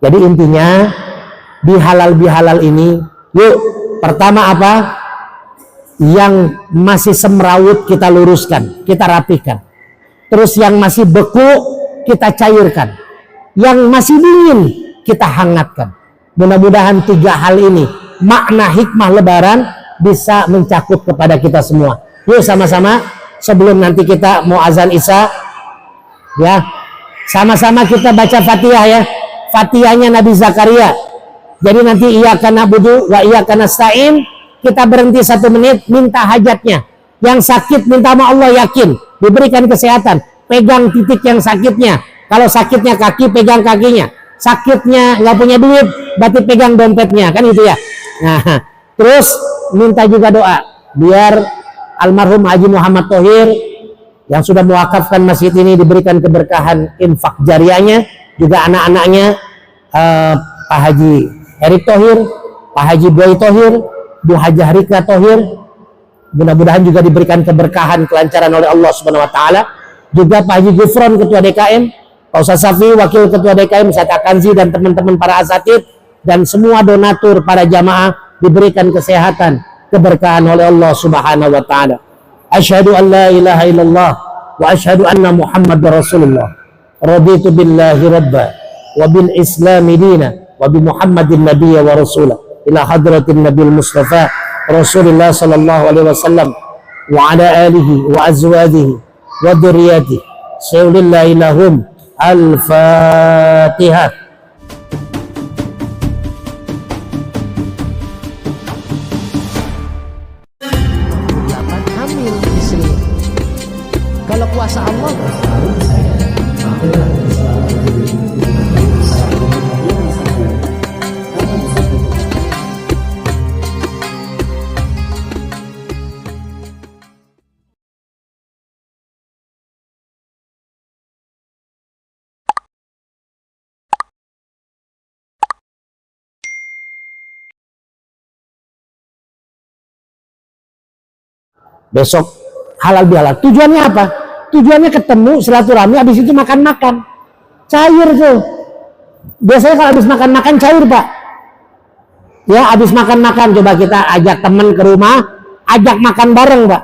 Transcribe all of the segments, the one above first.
Jadi intinya di halal bihalal ini, yuk pertama apa? Yang masih semrawut kita luruskan, kita rapikan. Terus yang masih beku kita cairkan. Yang masih dingin kita hangatkan. Mudah-mudahan 3 hal ini, makna hikmah lebaran bisa mencakup kepada kita semua. Yuk sama-sama sebelum nanti kita mau azan isya, ya, sama-sama kita baca Fatihah ya. Fatihahnya Nabi Zakaria. Jadi nanti iyyaka na'budu wa iyyaka nasta'in, kita berhenti 1 menit, minta hajatnya. Yang sakit minta sama Allah, yakin diberikan kesehatan, pegang titik yang sakitnya. Kalau sakitnya kaki, pegang kakinya. Sakitnya nggak punya duit, berarti pegang dompetnya, kan gitu ya. Nah, terus minta juga doa biar almarhum Haji Muhammad Thohir yang sudah mewakafkan masjid ini diberikan keberkahan infak jariahnya, juga anak-anaknya, Pak Haji Erick Thohir, Pak Haji Boy Thohir, Bu Hajah Rika Thohir, mudah-mudahan juga diberikan keberkahan, kelancaran oleh Allah Subhanahu Wa Taala. Juga Pak Haji Gufron Ketua DKM, Pak Ustaz Safi Wakil Ketua DKM, Ustaz Akanzi dan teman-teman para asatid dan semua donatur para jamaah diberikan kesehatan, keberkahan oleh Allah Subhanahu Wa Taala. Asyhadu an la ilaha illallah wa asyhadu anna Muhammadar Rasulullah. Raditu billahi rabba wa bil islami dina wa bi Muhammadin nabiyya wa rasulah ila hadratin Nabil Mustafa Rasulullah sallallahu alaihi wasallam wa ala alihi wa azwajihi wa dzurriyyatihi sallallahu lahum al-Fatihah. Hamil istri. Kalau kuasa Allah besok halal bihalal. Tujuannya apa? Tujuannya ketemu, silaturahmi, habis itu makan-makan. Cair tuh. Biasanya kalau habis makan-makan cair, Pak. Ya, habis makan-makan coba kita ajak teman ke rumah, ajak makan bareng, Pak.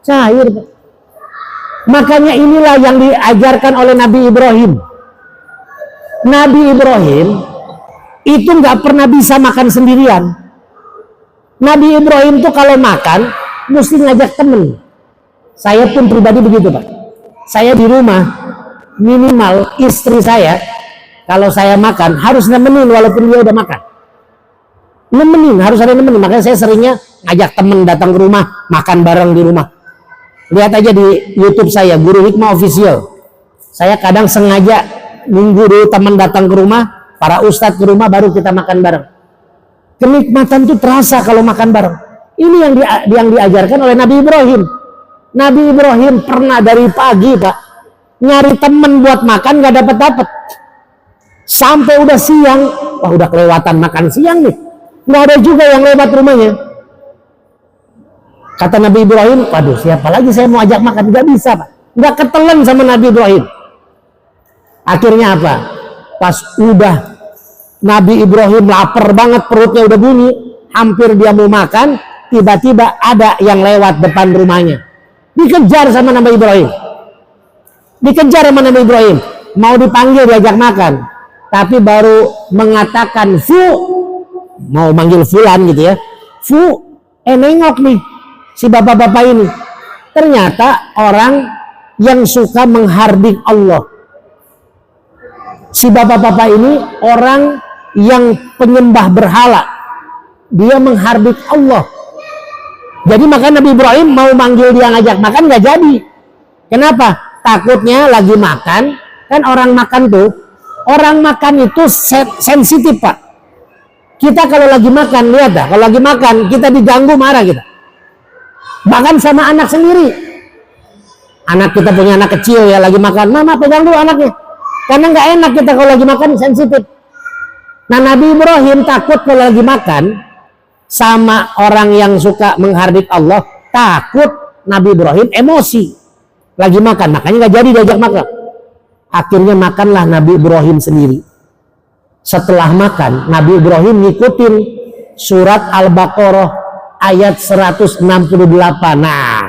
Cair, Pak. Makanya inilah yang diajarkan oleh Nabi Ibrahim. Nabi Ibrahim itu nggak pernah bisa makan sendirian. Nabi Ibrahim tuh kalau makan mesti ngajak temen. Saya pun pribadi begitu, Pak. Saya di rumah minimal istri saya kalau saya makan harus nemenin walaupun dia udah makan. Nemenin, harus ada nemenin. Makanya saya seringnya ngajak temen datang ke rumah, makan bareng di rumah. Lihat aja di YouTube saya, Guru Hikmah Official. Saya kadang sengaja nunggu dulu teman datang ke rumah, para ustadz ke rumah, baru kita makan bareng. Kenikmatan tuh terasa kalau makan bareng. Ini yang diajarkan oleh Nabi Ibrahim. Nabi Ibrahim pernah dari pagi, Pak, nyari temen buat makan gak dapat. Sampai udah siang, wah udah kelewatan makan siang nih. Nggak ada juga yang lewat rumahnya. Kata Nabi Ibrahim, waduh siapa lagi saya mau ajak makan? Gak bisa, Pak. Gak ketelan sama Nabi Ibrahim. Akhirnya apa? Pas udah Nabi Ibrahim lapar banget, perutnya udah bunyi, hampir dia mau makan, tiba-tiba ada yang lewat depan rumahnya. Dikejar sama Nabi Ibrahim. Dikejar sama Nabi Ibrahim. Mau dipanggil diajak makan. Tapi baru mengatakan fu, mau manggil fulan gitu ya. Fu, nengok nih si bapak-bapak ini. Ternyata orang yang suka menghardik Allah. Si bapak-bapak ini orang yang penyembah berhala. Dia menghardik Allah. Jadi maka Nabi Ibrahim mau manggil dia ngajak makan nggak jadi. Kenapa? Takutnya lagi makan. Kan orang makan tuh, orang makan itu sensitif, Pak. Kita kalau lagi makan, lihat dah, kalau lagi makan kita diganggu marah kita. Bahkan sama anak sendiri. Anak kita punya anak kecil ya lagi makan, mama pegang dulu anaknya. Karena nggak enak kita kalau lagi makan, sensitif. Nah Nabi Ibrahim takut kalau lagi makan sama orang yang suka menghardik Allah, takut Nabi Ibrahim emosi lagi makan, makanya nggak jadi diajak makan. Akhirnya makanlah Nabi Ibrahim sendiri. Setelah makan, Nabi Ibrahim ngikutin surat Al-Baqarah ayat 168. Nah,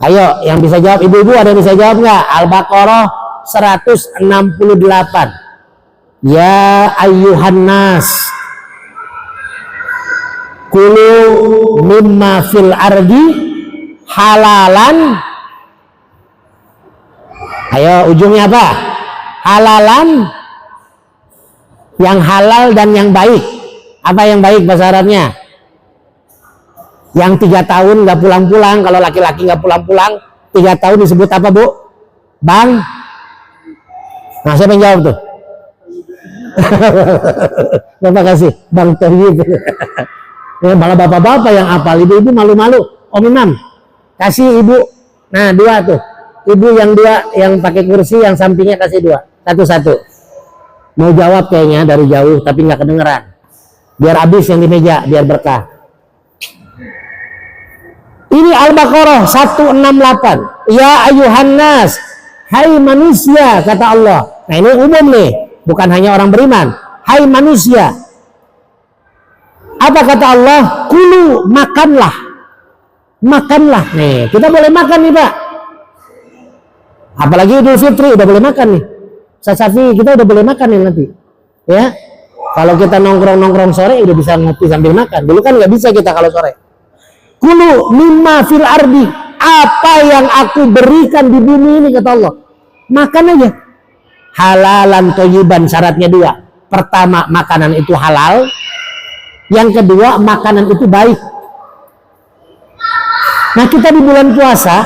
ayo yang bisa jawab, ibu-ibu ada yang bisa jawab nggak? Al-Baqarah 168. Ya ayyuhan nas, kulu mimma fil ardi halalan. Ayo ujungnya apa? Halalan, yang halal dan yang baik. Apa yang baik bahasa Arabnya? Yang 3 tahun nggak pulang-pulang. Kalau laki-laki nggak pulang-pulang 3 tahun disebut apa, Bu? Bang? Nah, siapa yang jawab tuh? Terima kasih Bang Toyib. Malah bapak-bapak yang apal, ibu-ibu malu-malu. Om Imam, kasih ibu. Nah, 2 tuh. Ibu yang 2 yang pakai kursi, yang sampingnya kasih 2. Satu-satu. Mau jawab kayaknya dari jauh tapi nggak kedengeran. Biar habis yang di meja, biar berkah. Ini Al-Baqarah 168. Ya ayuhan nas, hai manusia, kata Allah. Nah, ini umum nih, bukan hanya orang beriman. Hai manusia. Apa kata Allah? Kulu, makanlah. Makanlah. Nih, kita boleh makan nih, Pak. Apalagi Idul Fitri udah boleh makan nih. Sasafi kita udah boleh makan nih nanti. Ya. Kalau kita nongkrong-nongkrong sore udah bisa ngopi sambil makan. Dulu kan nggak bisa kita kalau sore. Kulu mimma fil ardi, apa yang aku berikan di bumi ini, kata Allah. Makan aja. Halalan thayyiban, syaratnya 2. Pertama, makanan itu halal. Yang kedua, makanan itu baik. Nah, kita di bulan puasa,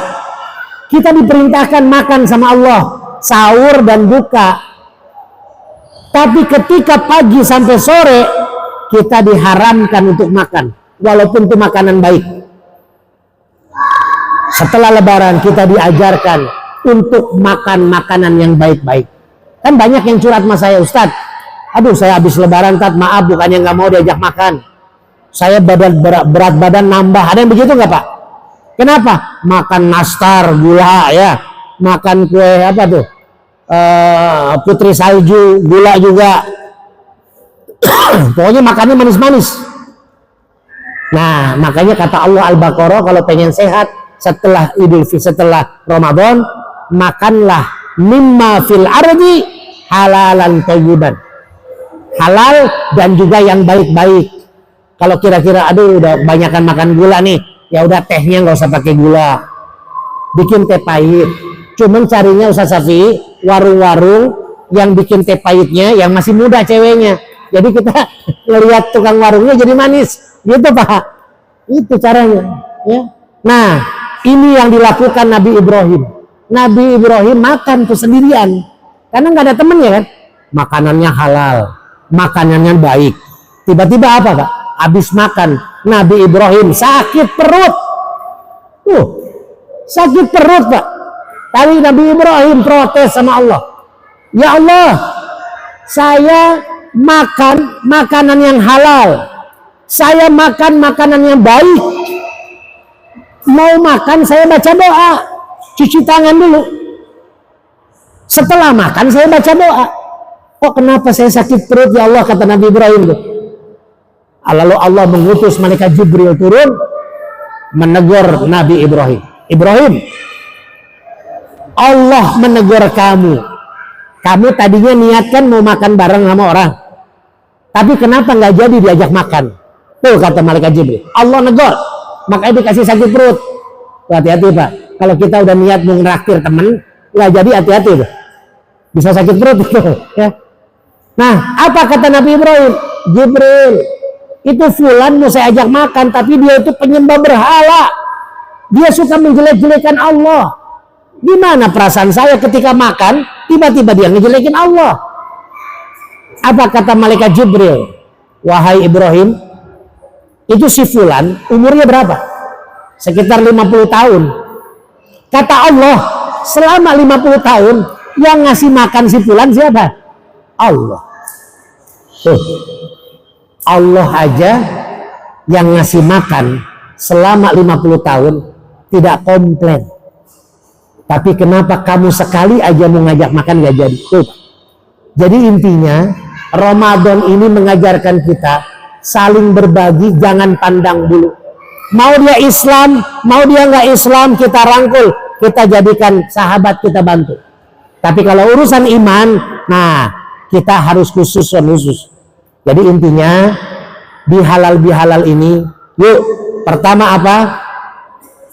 kita diperintahkan makan sama Allah, sahur dan buka. Tapi ketika pagi sampai sore, kita diharamkan untuk makan, walaupun itu makanan baik. Setelah Lebaran kita diajarkan untuk makan makanan yang baik-baik. Kan banyak yang curhat sama saya, Ustadz, aduh saya habis Lebaran, Tat, maaf, bukannya nggak mau diajak makan. Saya berat badan nambah. Ada yang begitu nggak, Pak? Kenapa? Makan nastar, gula ya, makan kue apa tuh, putri salju, gula juga. Pokoknya makannya manis-manis. Nah, makanya kata Allah Al-Baqarah, kalau pengen sehat setelah Idul Fitri, setelah Ramadan, makanlah mimma fil ardi halalan thayyiban. Halal dan juga yang baik-baik. Kalau kira-kira aduh udah banyakan makan gula nih, ya udah tehnya nggak usah pakai gula, bikin teh pahit. Cuman carinya Ustaz Safi warung-warung yang bikin teh pahitnya yang masih muda ceweknya. Jadi kita ngelihat tukang warungnya jadi manis, gitu Pak. Itu caranya. Ya. Nah, ini yang dilakukan Nabi Ibrahim. Nabi Ibrahim makan tuh sendirian, karena nggak ada temennya kan. Makanannya halal, makanannya baik. Tiba-tiba apa Pak? Habis makan, Nabi Ibrahim sakit perut. Sakit perut Pak. Tapi Nabi Ibrahim protes sama Allah. Ya Allah, saya makan makanan yang halal. Saya makan makanan yang baik. Mau makan saya baca doa. Cuci tangan dulu. Setelah makan saya baca doa. Kok kenapa saya sakit perut ya Allah, kata Nabi Ibrahim tuh. Lalu Allah mengutus malaikat Jibril turun menegur Nabi Ibrahim. Ibrahim, Allah menegur kamu. Kamu tadinya niatkan mau makan bareng sama orang, tapi kenapa nggak jadi diajak makan? Tuh kata malaikat Jibril. Allah negur, makanya dikasih sakit perut. Hati-hati Pak. Kalau kita udah niat mau ngeraktir temen, nggak jadi, hati-hati tuh. Bisa sakit perut gitu. Ya. Nah, apa kata Nabi Ibrahim? Jibril, itu fulan mau saya ajak makan, tapi dia itu penyembah berhala. Dia suka menjelek-jelekan Allah. Gimana perasaan saya ketika makan, tiba-tiba dia ngejelekin Allah? Apa kata malaikat Jibril? Wahai Ibrahim, itu si fulan umurnya berapa? Sekitar 50 tahun. Kata Allah, selama 50 tahun yang ngasih makan si fulan siapa? Allah. Tuh. Allah aja yang ngasih makan selama 50 tahun tidak komplain. Tapi kenapa kamu sekali aja mau ngajak makan gak jadi? Tuh. Jadi intinya Ramadan ini mengajarkan kita saling berbagi, jangan pandang bulu. Mau dia Islam, mau dia nggak Islam, kita rangkul, kita jadikan sahabat, kita bantu. Tapi kalau urusan iman, nah kita harus khusus. Jadi intinya bihalal ini, yuk pertama apa?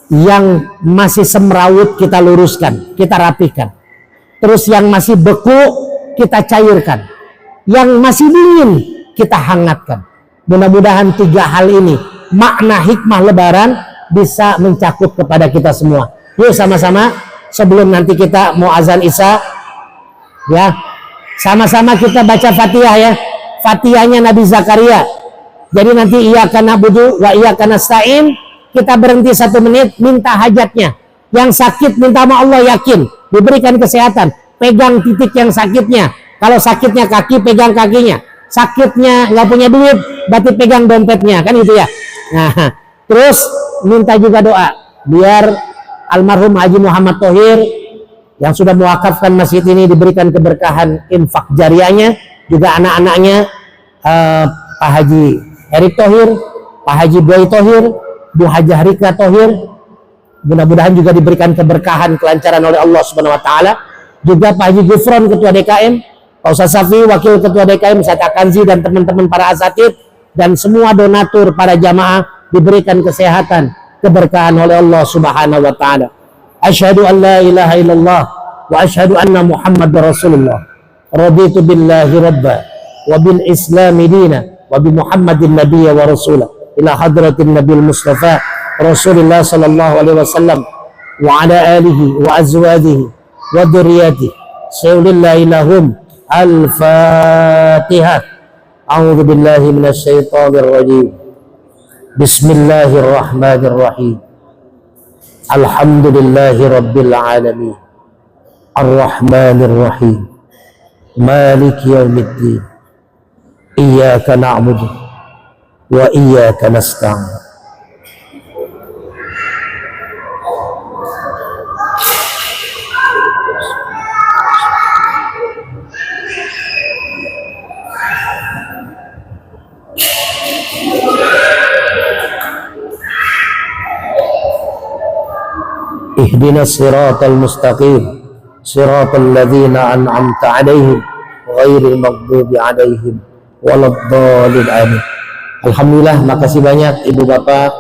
Yang masih semrawut kita luruskan, kita rapikan. Terus yang masih beku kita cairkan. Yang masih dingin kita hangatkan. Mudah-mudahan 3 hal ini, makna hikmah lebaran bisa mencakup kepada kita semua. Yuk sama-sama sebelum nanti kita mau azan Isya, ya, sama-sama kita baca Fatihah ya. Fatihahnya Nabi Zakaria. Jadi nanti iyyaka na'budu wa iyyaka nasta'in, kita berhenti 1 menit, minta hajatnya. Yang sakit minta sama Allah, yakin diberikan kesehatan, pegang titik yang sakitnya. Kalau sakitnya kaki, pegang kakinya. Sakitnya nggak punya duit, berarti pegang dompetnya, kan gitu ya. Nah, terus minta juga doa biar almarhum Haji Muhammad Thohir yang sudah mewakafkan masjid ini diberikan keberkahan infak jariahnya, juga anak-anaknya, Pak Haji Erick Thohir, Pak Haji Boy Thohir, Bu Hajah Rika Thohir, mudah-mudahan juga diberikan keberkahan, kelancaran oleh Allah Subhanahu wa taala. Juga Pak Haji Gufron, ketua DKM, Pak Ustaz Safi, wakil ketua DKM, Ustaz Akanzi, dan teman-teman para asatid, dan semua donatur, para jamaah diberikan kesehatan, keberkahan oleh Allah Subhanahu wa taala. Asyhadu an la ilaha illallah wa asyhadu anna Muhammadar Rasulullah. Raditu billahi rabba wa bil islami dina wa bi Muhammadin nabiyya wa rasula ila hadratin Nabil Mustafa Rasulullah sallallahu alaihi wasallam wa ala alihi wa azwajihi wa dzurriyyatihi sallallahu lahum. Al-Fatihah. A'udzu billahi minasy syaithanir rajim. Bismillahirrahmanirrahim. Alhamdulillahi rabbil alamin. Ar-Rahmanir Rahim. Maliki yaumiddin. Iyyaka na'budu wa iyyaka nasta'in. Ihdinas siratal mustaqim, siratal ladzina an'amta 'alaihim ghairil maghdubi 'alaihim waladdallin. Amin. Alhamdulillah, makasih banyak Ibu Bapak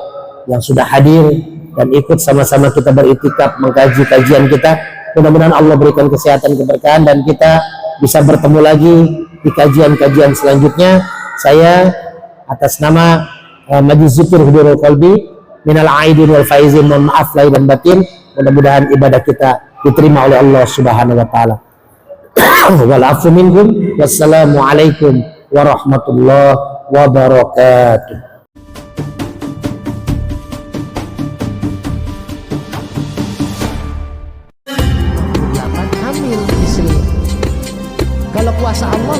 yang sudah hadir dan ikut sama-sama kita beriktikaf mengkaji kajian kita. Mudah-mudahan Allah berikan kesehatan, keberkahan, dan kita bisa bertemu lagi di kajian-kajian selanjutnya. Saya atas nama Majelis Zikir Hudurul Qalbi minal aidin wal faizin, mohon maaf lahir dan batin. Mudah-mudahan ibadah kita diterima oleh Allah Subhanahu wa taala. Wal afu minkum. Wassalamu alaikum warahmatullahi wabarakatuh. Hamil istri. Kalau kuasa Allah